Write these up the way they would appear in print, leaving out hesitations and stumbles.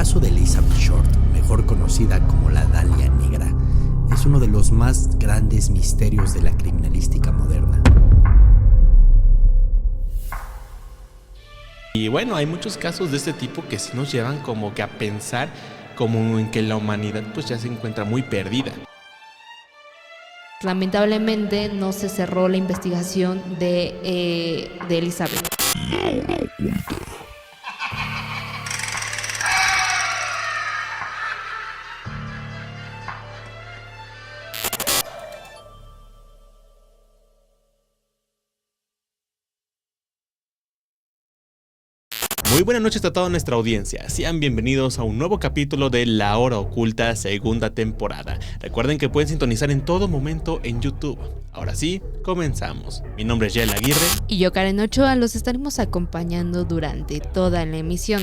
caso de Elizabeth Short, mejor conocida como la Dalia Negra, es uno de los más grandes misterios de la criminalística moderna. Y bueno, hay muchos casos de este tipo que sí nos llevan como que a pensar como en que la humanidad pues ya se encuentra muy perdida. Lamentablemente no se cerró la investigación de Elizabeth. Muy buenas noches a toda nuestra audiencia, sean bienvenidos a un nuevo capítulo de La Hora Oculta, segunda temporada. Recuerden que pueden sintonizar en todo momento en YouTube. Ahora sí, comenzamos. Mi nombre es Yael Aguirre. Y yo, Karen Ochoa, los estaremos acompañando durante toda la emisión.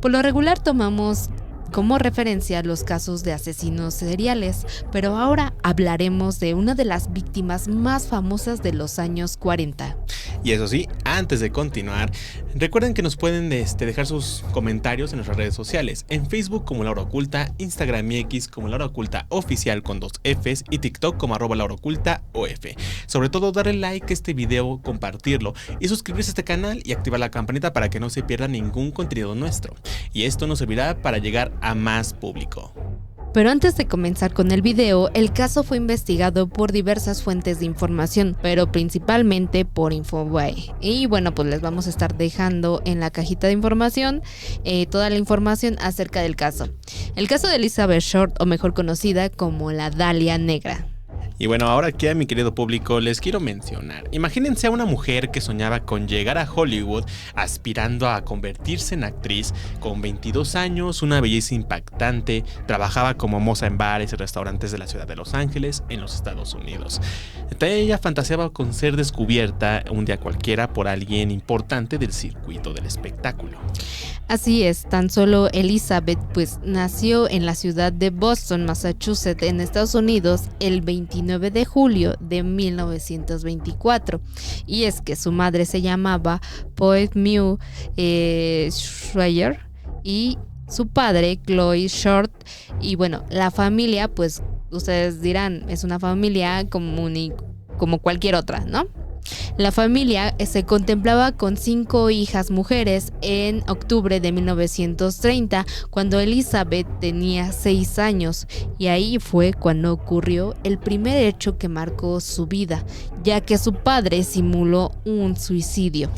Por lo regular tomamos como referencia los casos de asesinos seriales, pero ahora hablaremos de una de las víctimas más famosas de los años 40. Y eso sí, antes de continuar, recuerden que nos pueden dejar sus comentarios en nuestras redes sociales, en Facebook como La Hora Oculta, Instagram y X como La Hora Oculta Oficial con 2 Fs y TikTok como @LaHoraOcultaOF. Sobre todo darle like a este video, compartirlo y suscribirse a este canal y activar la campanita para que no se pierda ningún contenido nuestro. Y esto nos servirá para llegar a más público. Pero antes de comenzar con el video, el caso fue investigado por diversas fuentes de información, pero principalmente por Infobae. Y bueno, pues les vamos a estar dejando en la cajita de información toda la información acerca del caso. El caso de Elizabeth Short, o mejor conocida como la Dalia Negra. Y bueno, ahora aquí a mi querido público les quiero mencionar. Imagínense a una mujer que soñaba con llegar a Hollywood aspirando a convertirse en actriz, con 22 años, una belleza impactante, trabajaba como moza en bares y restaurantes de la ciudad de Los Ángeles, en los Estados Unidos. Entonces ella fantaseaba con ser descubierta un día cualquiera por alguien importante del circuito del espectáculo. Así es, tan solo Elizabeth pues nació en la ciudad de Boston, Massachusetts, en Estados Unidos, el 29 de julio de 1924. Y es que su madre se llamaba Poet Mew Schreier y su padre Chloe Short. Y bueno, la familia, pues ustedes dirán, es una familia común como cualquier otra, ¿no? La familia se contemplaba con 5 hijas mujeres en octubre de 1930, cuando Elizabeth tenía 6 años, y ahí fue cuando ocurrió el primer hecho que marcó su vida, ya que su padre simuló un suicidio.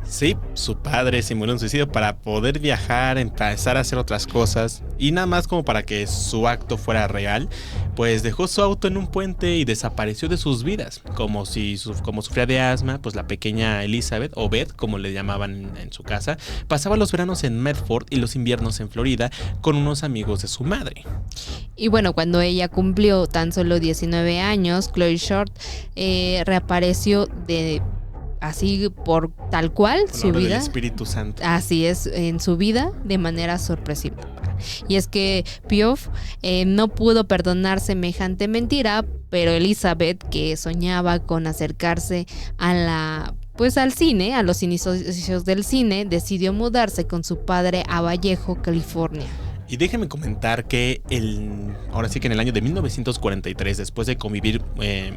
Sí, su padre simuló un suicidio para poder viajar, empezar a hacer otras cosas y nada más como para que su acto fuera real, pues dejó su auto en un puente y desapareció de sus vidas. Como sufría de asma, pues la pequeña Elizabeth, o Beth como le llamaban en su casa, pasaba los veranos en Medford y los inviernos en Florida con unos amigos de su madre. Y bueno, cuando ella cumplió tan solo 19 años, Chloe Short reapareció así por tal cual Por su vida. Del Espíritu Santo. Así es, en su vida de manera sorpresiva. Y es que Piouf no pudo perdonar semejante mentira, pero Elizabeth, que soñaba con acercarse al cine, a los inicios del cine, decidió mudarse con su padre a Vallejo, California. Y déjenme comentar que ahora sí que en el año de 1943, después de convivir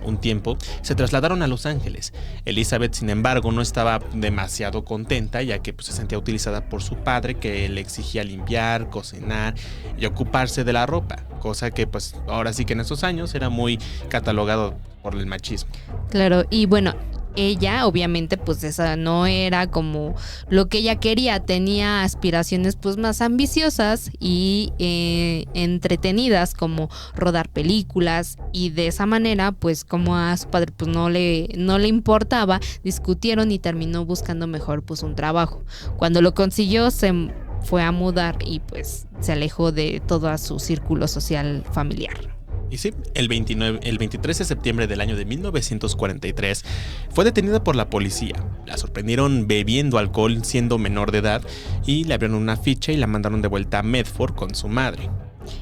un tiempo, se trasladaron a Los Ángeles. Elizabeth, sin embargo, no estaba demasiado contenta, ya que pues, se sentía utilizada por su padre, que le exigía limpiar, cocinar y ocuparse de la ropa, cosa que pues ahora sí que en esos años era muy catalogado por el machismo. Claro, y bueno, ella obviamente pues esa no era como lo que ella quería, tenía aspiraciones pues más ambiciosas y entretenidas, como rodar películas, y de esa manera pues como a su padre pues no le importaba, discutieron y terminó buscando mejor pues un trabajo. Cuando lo consiguió se fue a mudar y pues se alejó de todo su círculo social familiar. Y sí, el 23 de septiembre del año de 1943 fue detenida por la policía. La sorprendieron bebiendo alcohol siendo menor de edad y le abrieron una ficha y la mandaron de vuelta a Medford con su madre.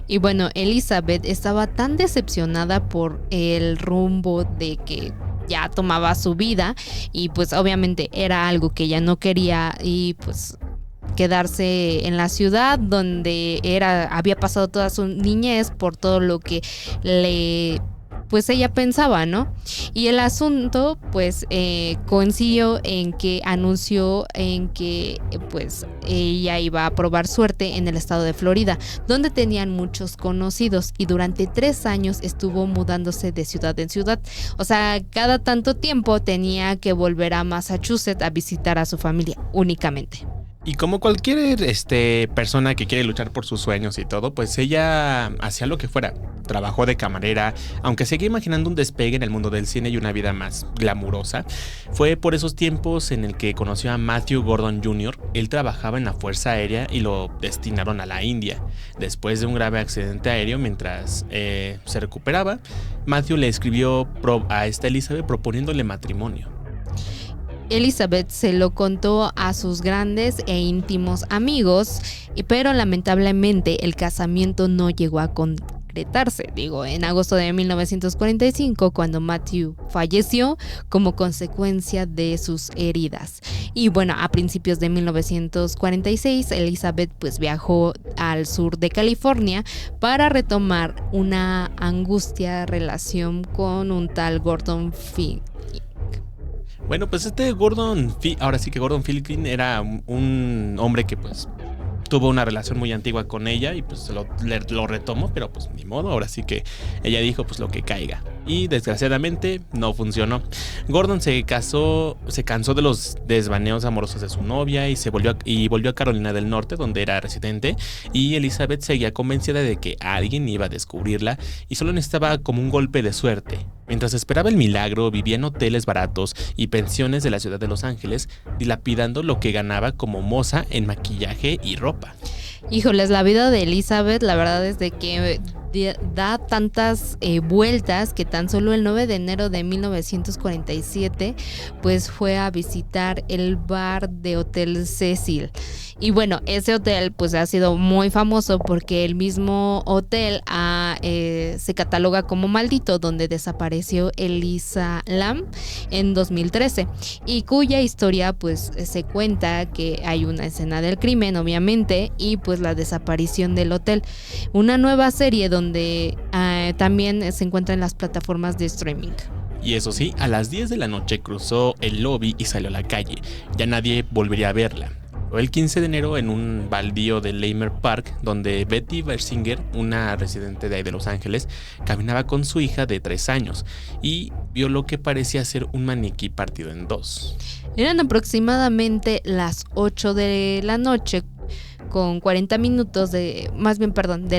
Y bueno, Elizabeth estaba tan decepcionada por el rumbo de que ya tomaba su vida, y pues obviamente era algo que ella no quería, y pues quedarse en la ciudad donde había pasado toda su niñez por todo lo que pues ella pensaba, ¿no? Y el asunto pues coincidió en que anunció en que pues ella iba a probar suerte en el estado de Florida, donde tenían muchos conocidos, y durante 3 años estuvo mudándose de ciudad en ciudad. O sea, cada tanto tiempo tenía que volver a Massachusetts a visitar a su familia únicamente. Y como cualquier persona que quiere luchar por sus sueños y todo, pues ella hacía lo que fuera. Trabajó de camarera, aunque seguía imaginando un despegue en el mundo del cine y una vida más glamurosa. Fue por esos tiempos en el que conoció a Matthew Gordon Jr. Él trabajaba en la Fuerza Aérea y lo destinaron a la India. Después de un grave accidente aéreo, mientras se recuperaba, Matthew le escribió a esta Elizabeth proponiéndole matrimonio. Elizabeth se lo contó a sus grandes e íntimos amigos, pero lamentablemente el casamiento no llegó a concretarse. En agosto de 1945, cuando Matthew falleció como consecuencia de sus heridas. Y bueno, a principios de 1946, Elizabeth pues viajó al sur de California para retomar una angustia relación con un tal Gordon Fink. Bueno, pues ahora sí que Gordon Philkin era un hombre que pues tuvo una relación muy antigua con ella y pues lo retomó, pero pues ni modo, ahora sí que ella dijo pues lo que caiga. Y desgraciadamente no funcionó. Gordon se cansó de los desvaneos amorosos de su novia y volvió a Carolina del Norte, donde era residente, y Elizabeth seguía convencida de que alguien iba a descubrirla y solo necesitaba como un golpe de suerte. Mientras esperaba el milagro, vivía en hoteles baratos y pensiones de la ciudad de Los Ángeles, dilapidando lo que ganaba como moza en maquillaje y ropa. Híjoles, la vida de Elizabeth, la verdad es de que da tantas vueltas que tan solo el 9 de enero de 1947 pues fue a visitar el bar de Hotel Cecil. Y bueno, ese hotel pues ha sido muy famoso porque el mismo hotel se cataloga como maldito, donde desapareció Elisa Lam en 2013, y cuya historia pues se cuenta que hay una escena del crimen, obviamente, y pues la desaparición del hotel. Una nueva serie donde también se encuentra en las plataformas de streaming. Y eso sí, a las 10 de la noche cruzó el lobby y salió a la calle. Ya nadie volvería a verla. Fue el 15 de enero en un baldío de Leimer Park, donde Betty Bersinger, una residente de ahí de Los Ángeles, caminaba con su hija de 3 años y vio lo que parecía ser un maniquí partido en 2. Eran aproximadamente las 8 de la noche con 40 minutos de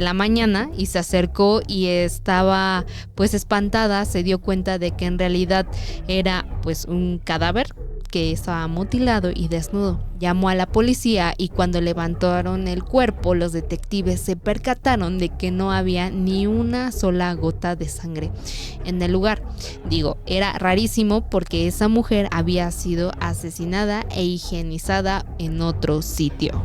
la mañana, y se acercó y estaba pues espantada. Se dio cuenta de que en realidad era pues un cadáver que estaba mutilado y desnudo. Llamó a la policía y cuando levantaron el cuerpo, los detectives se percataron de que no había ni una sola gota de sangre en el lugar. Era rarísimo porque esa mujer había sido asesinada e higienizada en otro sitio.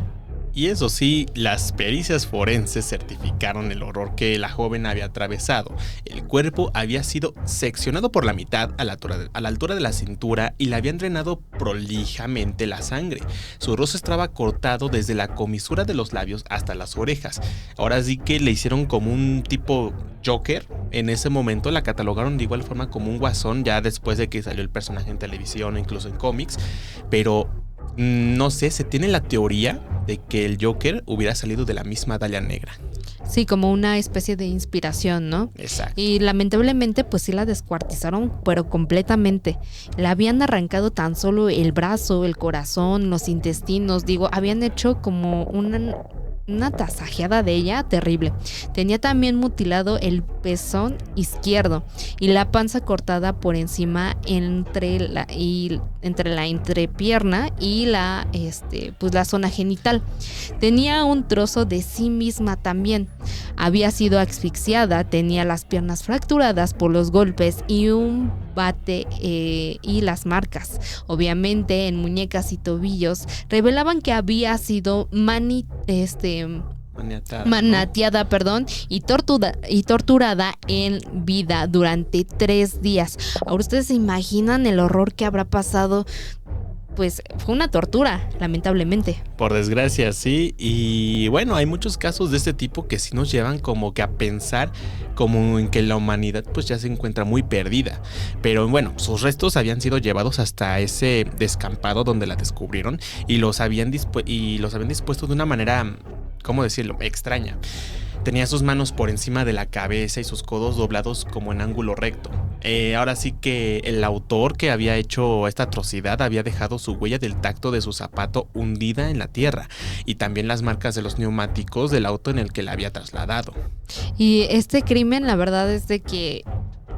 Y eso sí, las pericias forenses certificaron el horror que la joven había atravesado. El cuerpo había sido seccionado por la mitad a la altura de la cintura y le habían drenado prolijamente la sangre. Su rostro estaba cortado desde la comisura de los labios hasta las orejas. Ahora sí que le hicieron como un tipo Joker. En ese momento la catalogaron de igual forma como un guasón, ya después de que salió el personaje en televisión o incluso en cómics. Pero no sé, se tiene la teoría de que el Joker hubiera salido de la misma Dalia Negra. Sí, como una especie de inspiración, ¿no? Exacto. Y lamentablemente pues sí la descuartizaron, pero completamente. Le habían arrancado tan solo el brazo, el corazón, los intestinos. Habían hecho como una tasajeada de ella terrible. Tenía también mutilado el pezón izquierdo y la panza cortada por encima entre la entrepierna y la zona genital. Tenía un trozo de sí misma también. Había sido asfixiada, tenía las piernas fracturadas por los golpes y un bate y las marcas, obviamente en muñecas y tobillos, revelaban que había sido manateada, y torturada en vida durante 3 días. Ahora ustedes se imaginan el horror que habrá pasado pues fue una tortura, lamentablemente. Por desgracia, sí. Y bueno, hay muchos casos de este tipo que sí nos llevan como que a pensar como en que la humanidad pues ya se encuentra muy perdida. Pero bueno, sus restos habían sido llevados hasta ese descampado donde la descubrieron y los habían dispuesto de una manera, ¿cómo decirlo?, extraña. Tenía sus manos por encima de la cabeza y sus codos doblados como en ángulo recto. Ahora sí que el autor que había hecho esta atrocidad había dejado su huella del tacto de su zapato hundida en la tierra y también las marcas de los neumáticos del auto en el que la había trasladado. Y este crimen, la verdad es de que,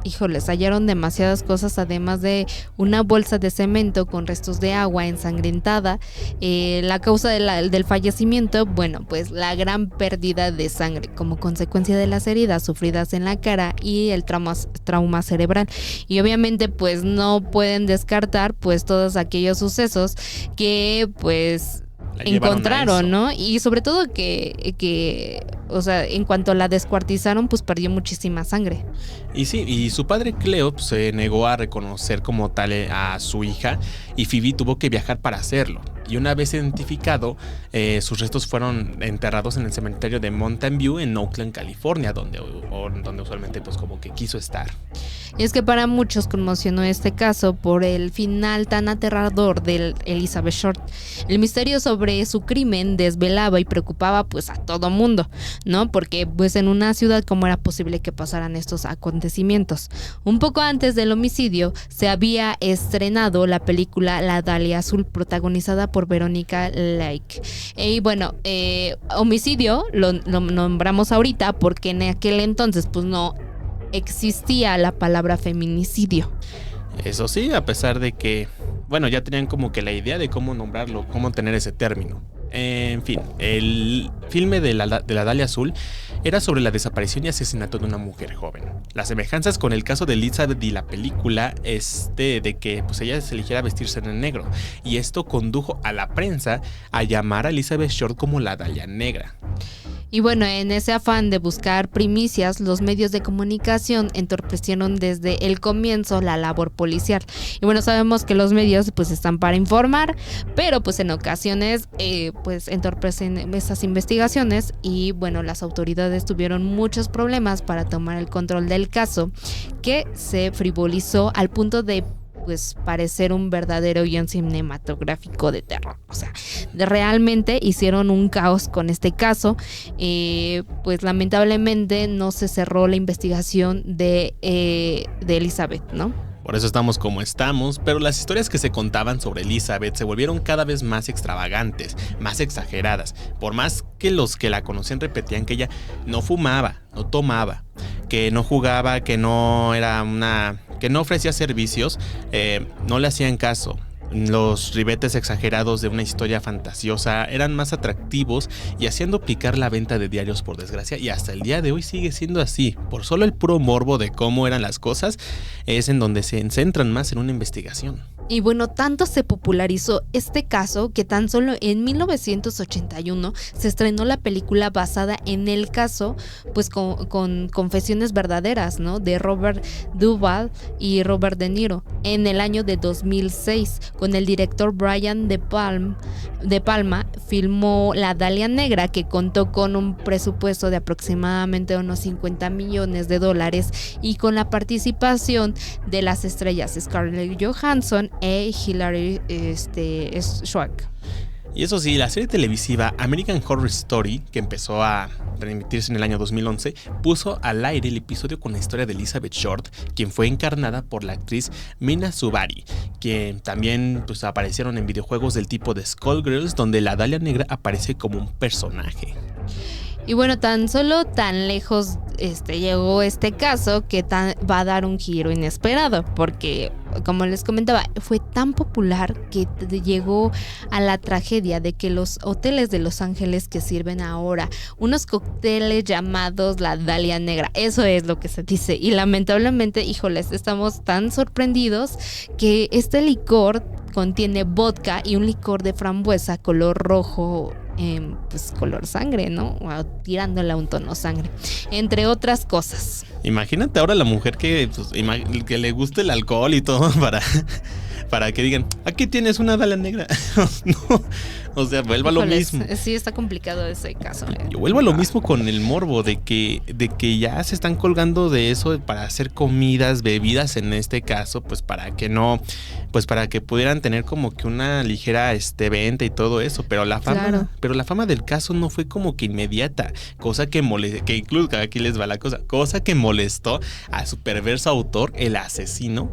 híjoles, hallaron demasiadas cosas, además de una bolsa de cemento con restos de agua ensangrentada. La causa del fallecimiento, bueno, pues la gran pérdida de sangre como consecuencia de las heridas sufridas en la cara y el trauma cerebral. Y obviamente pues no pueden descartar pues todos aquellos sucesos que pues encontraron, ¿no? Y sobre todo que, o sea, en cuanto la descuartizaron, pues perdió muchísima sangre. Y sí, y su padre Cleo pues, se negó a reconocer como tal a su hija y Phoebe tuvo que viajar para hacerlo. Y una vez identificado, sus restos fueron enterrados en el cementerio de Mountain View en Oakland, California, donde usualmente pues como que quiso estar. Y es que para muchos conmocionó este caso por el final tan aterrador de Elizabeth Short. El misterio sobre su crimen desvelaba y preocupaba pues a todo mundo, ¿no? Porque pues en una ciudad, ¿cómo era posible que pasaran estos acontecimientos? Un poco antes del homicidio se había estrenado la película La Dalia Azul, protagonizada por Verónica Lake. Y bueno, homicidio lo nombramos ahorita porque en aquel entonces pues no existía la palabra feminicidio. Eso sí, a pesar de que, bueno, ya tenían como que la idea de cómo nombrarlo, cómo tener ese término. En fin, el filme de la Dalia Azul era sobre la desaparición y asesinato de una mujer joven. Las semejanzas con el caso de Elizabeth y la película de que pues ella se eligiera vestirse en negro, y esto condujo a la prensa a llamar a Elizabeth Short como la Dalia Negra. Y bueno, en ese afán de buscar primicias, los medios de comunicación entorpecieron desde el comienzo la labor policial. Y bueno, sabemos que los medios pues están para informar, pero pues en ocasiones pues entorpecen esas investigaciones y bueno, las autoridades tuvieron muchos problemas para tomar el control del caso, que se frivolizó al punto de pues parecer un verdadero guión cinematográfico de terror. O sea, realmente hicieron un caos con este caso. Pues lamentablemente no se cerró la investigación de Elizabeth, ¿no? Por eso estamos como estamos, pero las historias que se contaban sobre Elizabeth se volvieron cada vez más extravagantes, más exageradas, por más que los que la conocían repetían que ella no fumaba, no tomaba, que no jugaba, que no ofrecía servicios, no le hacían caso. Los ribetes exagerados de una historia fantasiosa eran más atractivos y hacían duplicar la venta de diarios, por desgracia, y hasta el día de hoy sigue siendo así. Por solo el puro morbo de cómo eran las cosas es en donde se centran más en una investigación. Y bueno, tanto se popularizó este caso que tan solo en 1981 se estrenó la película basada en el caso, pues con confesiones verdaderas, ¿no? De Robert Duvall y Robert De Niro, en el año de 2006, con el director Brian De Palma, filmó La Dalia Negra, que contó con un presupuesto de aproximadamente unos $50 millones y con la participación de las estrellas Scarlett Johansson e Hilary Swank. Y eso sí, la serie televisiva American Horror Story, que empezó a transmitirse en el año 2011, puso al aire el episodio con la historia de Elizabeth Short, quien fue encarnada por la actriz Mina Subari, que también pues, aparecieron en videojuegos del tipo de Skullgirls, donde la Dalia Negra aparece como un personaje. Y bueno, tan lejos llegó este caso que va a dar un giro inesperado, porque como les comentaba, fue tan popular que llegó a la tragedia de que los hoteles de Los Ángeles que sirven ahora unos cócteles llamados la Dalia Negra, eso es lo que se dice, y lamentablemente, híjoles, estamos tan sorprendidos que este licor contiene vodka y un licor de frambuesa color rojo, pues color sangre, ¿no? Tirándole a un tono sangre, entre otras cosas. Imagínate ahora la mujer que le guste el alcohol y todo para que digan, aquí tienes una Dalia negra. No, o sea, vuelva a lo Híjoles, mismo. Sí, está complicado ese caso. Yo vuelvo a lo mismo con el morbo de que ya se están colgando de eso para hacer comidas, bebidas en este caso, pues para que no, pues para que pudieran tener como que una ligera venta y todo eso, pero la fama del caso no fue como que inmediata, cosa que incluso aquí les va la cosa que molestó a su perverso autor, el asesino,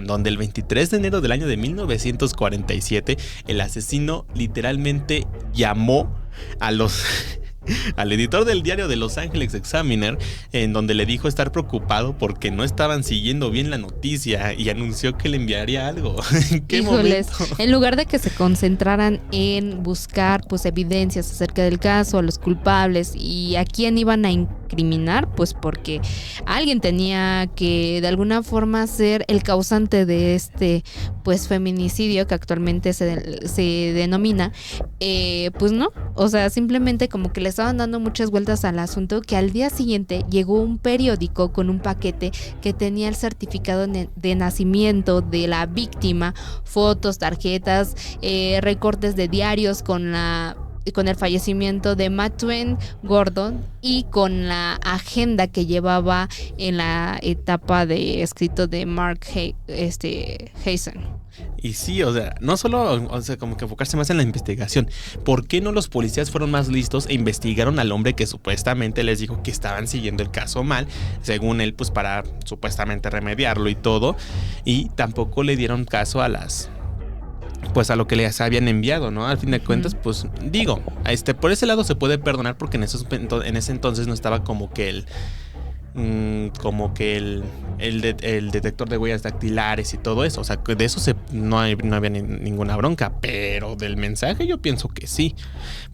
donde el 23 de enero del año de 1947 el asesino literalmente llamó al editor del diario de Los Angeles Examiner, en donde le dijo estar preocupado porque no estaban siguiendo bien la noticia y anunció que le enviaría algo. ¿En qué Híjoles, momento? en lugar de que se concentraran en buscar pues evidencias acerca del caso, a los culpables y a quién iban a incriminar, pues porque alguien tenía que de alguna forma ser el causante de este pues feminicidio que actualmente se denomina, pues no, o sea, simplemente como que le estaban dando muchas vueltas al asunto, que al día siguiente llegó un periódico con un paquete que tenía el certificado de nacimiento de la víctima, fotos, tarjetas, recortes de diarios con el fallecimiento de Matthew Gordon y con la agenda que llevaba en la etapa de escrito de Mark Hazen. Y sí, o sea, no solo, o sea, como que enfocarse más en la investigación. ¿Por qué no los policías fueron más listos e investigaron al hombre que supuestamente les dijo que estaban siguiendo el caso mal, según él, pues para supuestamente remediarlo y todo? Y tampoco le dieron caso a pues a lo que les habían enviado, ¿no? Al fin de cuentas, pues digo, por ese lado se puede perdonar porque en ese entonces no estaba como que el detector de huellas dactilares y todo eso. O sea, de eso no había ninguna bronca, pero del mensaje yo pienso que sí.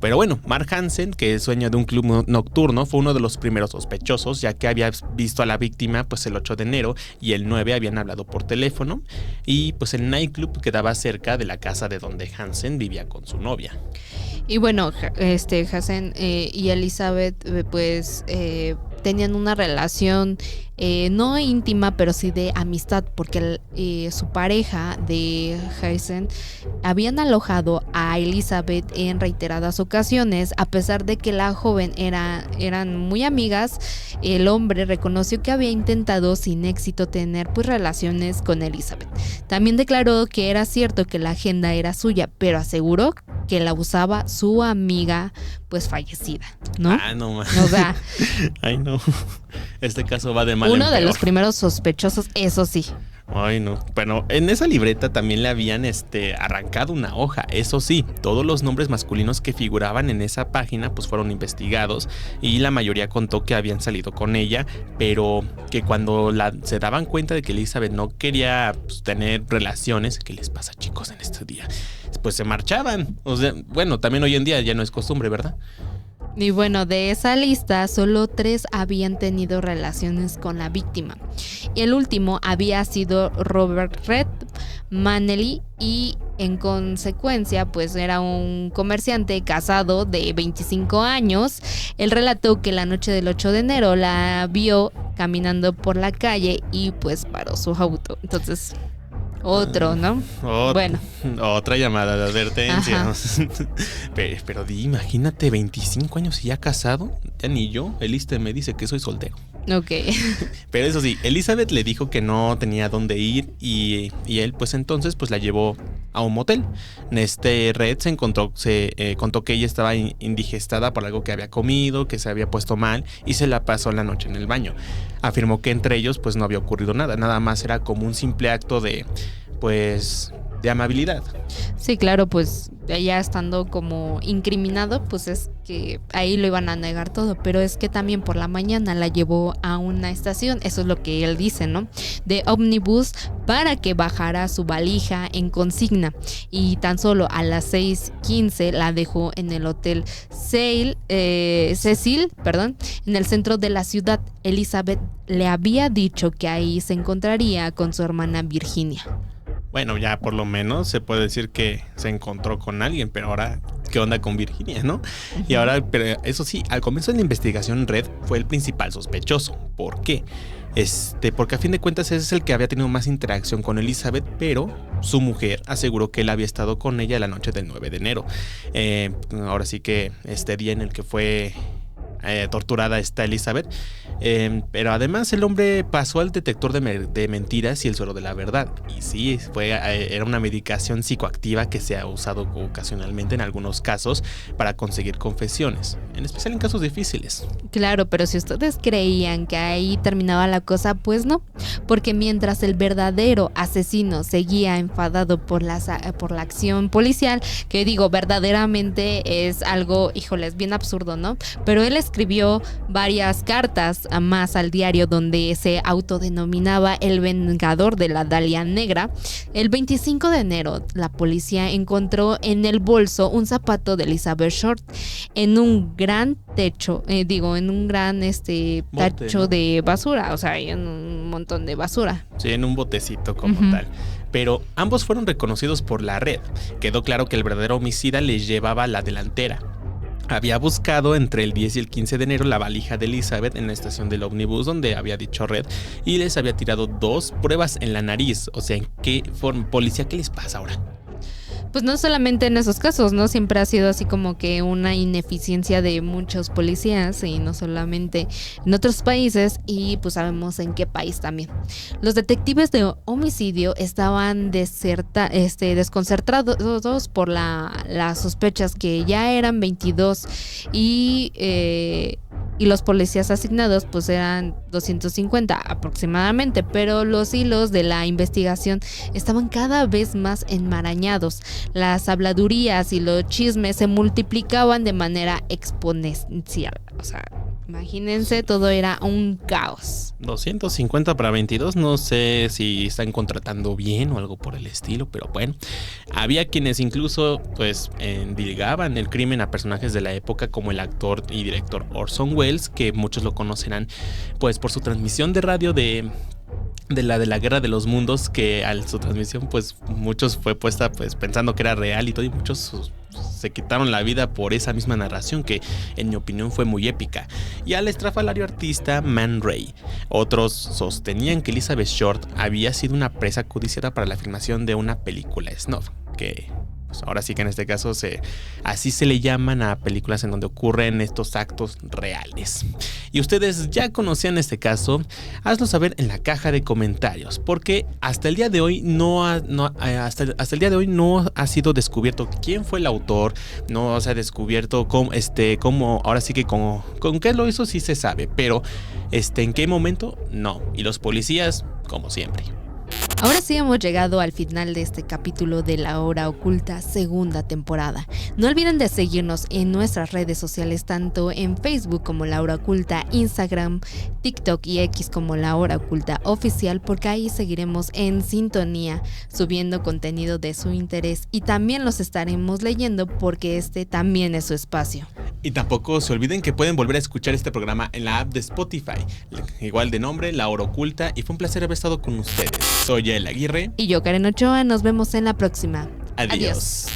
Pero bueno, Mark Hansen, que es dueño de un club nocturno, fue uno de los primeros sospechosos, ya que había visto a la víctima pues el 8 de enero y el 9 habían hablado por teléfono, y pues el nightclub quedaba cerca de la casa de donde Hansen vivía con su novia. Y bueno, Hansen y Elizabeth pues tenían una relación no íntima, pero sí de amistad, porque su pareja de Hansen habían alojado a Elizabeth en reiteradas ocasiones. A pesar de que la joven eran muy amigas, el hombre reconoció que había intentado sin éxito tener pues relaciones con Elizabeth. También declaró que era cierto que la agenda era suya, pero aseguró que la usaba su amiga pues fallecida, ¿no? Ah, no, man. O sea, ay, no. Este caso va de mal uno en de peor. los primeros sospechosos, eso sí. Ay, no. Bueno, en esa libreta también le habían arrancado una hoja. Eso sí, todos los nombres masculinos que figuraban en esa página pues fueron investigados, y la mayoría contó que habían salido con ella, pero que cuando se daban cuenta de que Elizabeth no quería pues, tener relaciones, ¿qué les pasa, chicos, en este día? Pues se marchaban. O sea, bueno, también hoy en día ya no es costumbre, ¿verdad? Y bueno, de esa lista, solo 3 habían tenido relaciones con la víctima. Y el último había sido Robert Red Manley, y en consecuencia, pues era un comerciante casado de 25 años. Él relató que la noche del 8 de enero la vio caminando por la calle y pues paró su auto. Entonces, otro, ¿no? Bueno. Otra llamada de advertencia. Pero imagínate, 25 años y ya casado. Ya ni yo, el ISSSTE me dice que soy soltero. Ok. Pero eso sí, Elizabeth le dijo que no tenía dónde ir, y él pues entonces pues la llevó a un motel. Red contó que ella estaba indigestada por algo que había comido, que se había puesto mal, y se la pasó la noche en el baño. Afirmó que entre ellos pues no había ocurrido nada más era como un simple acto de amabilidad. Sí, claro, pues ya estando como incriminado, pues es que ahí lo iban a negar todo, pero es que también por la mañana la llevó a una estación, eso es lo que él dice, ¿no? De ómnibus, para que bajara su valija en consigna, y tan solo a las 6:15 la dejó en el hotel Cecil, en el centro de la ciudad. Elizabeth le había dicho que ahí se encontraría con su hermana Virginia. Bueno, ya por lo menos se puede decir que se encontró con alguien, pero ahora, ¿qué onda con Virginia, no? Y ahora, pero eso sí, al comienzo de la investigación, Red fue el principal sospechoso. ¿Por qué? Porque a fin de cuentas ese es el que había tenido más interacción con Elizabeth, pero su mujer aseguró que él había estado con ella la noche del 9 de enero. Ahora sí que este día en el que fue torturada está Elizabeth. Pero además el hombre pasó al detector de mentiras y el suero de la verdad. Y sí, era una medicación psicoactiva que se ha usado ocasionalmente en algunos casos para conseguir confesiones, en especial en casos difíciles. Claro, pero si ustedes creían que ahí terminaba la cosa, pues no, porque mientras el verdadero asesino seguía enfadado por la acción policial, que digo, verdaderamente es algo, híjoles, bien absurdo, ¿no? Pero él escribió varias cartas a más al diario donde se autodenominaba el vengador de la Dalia Negra. El 25 de enero, la policía encontró en el bolso un zapato de Elizabeth Short en un gran tacho Bote, ¿no? de basura, o sea, en un montón de basura. Sí, en un botecito como tal. Pero ambos fueron reconocidos por la red. Quedó claro que el verdadero homicida les llevaba la delantera. Había buscado entre el 10 y el 15 de enero la valija de Elizabeth en la estación del ómnibus donde había dicho Red y les había tirado 2 pruebas en la nariz. O sea, ¿en qué forma? Policía, ¿qué les pasa ahora? Pues no solamente en esos casos, ¿no? Siempre ha sido así como que una ineficiencia de muchos policías y no solamente en otros países, y pues sabemos en qué país también. Los detectives de homicidio estaban desconcertados por las sospechas, que ya eran 22 y los policías asignados pues eran 250 aproximadamente, pero los hilos de la investigación estaban cada vez más enmarañados. Las habladurías y los chismes se multiplicaban de manera exponencial. O sea, imagínense, todo era un caos. 250 para 22, no sé si están contratando bien o algo por el estilo, pero bueno. Había quienes incluso pues endilgaban el crimen a personajes de la época como el actor y director Orson Welles, que muchos lo conocerán pues por su transmisión de radio de la Guerra de los Mundos, que al su transmisión pues muchos fue puesta pues pensando que era real y todo, y muchos se quitaron la vida por esa misma narración que en mi opinión fue muy épica. Y al estrafalario artista Man Ray. Otros sostenían que Elizabeth Short había sido una presa codiciada para la filmación de una película snuff, que pues ahora sí que en este caso así se le llaman a películas en donde ocurren estos actos reales. Y ustedes ya conocían este caso, hazlo saber en la caja de comentarios, porque hasta el día de hoy hasta el día de hoy no ha sido descubierto quién fue el autor, no se ha descubierto cómo ahora sí que con qué lo hizo sí se sabe, pero en qué momento no. Y los policías, como siempre. Ahora sí hemos llegado al final de este capítulo de La Hora Oculta, segunda temporada. No olviden de seguirnos en nuestras redes sociales, tanto en Facebook como La Hora Oculta, Instagram, TikTok y X como La Hora Oculta Oficial, porque ahí seguiremos en sintonía, subiendo contenido de su interés, y también los estaremos leyendo porque este también es su espacio. Y tampoco se olviden que pueden volver a escuchar este programa en la app de Spotify, igual de nombre, La Hora Oculta, y fue un placer haber estado con ustedes. Soy El Aguirre. Y yo, Karen Ochoa, nos vemos en la próxima. Adiós.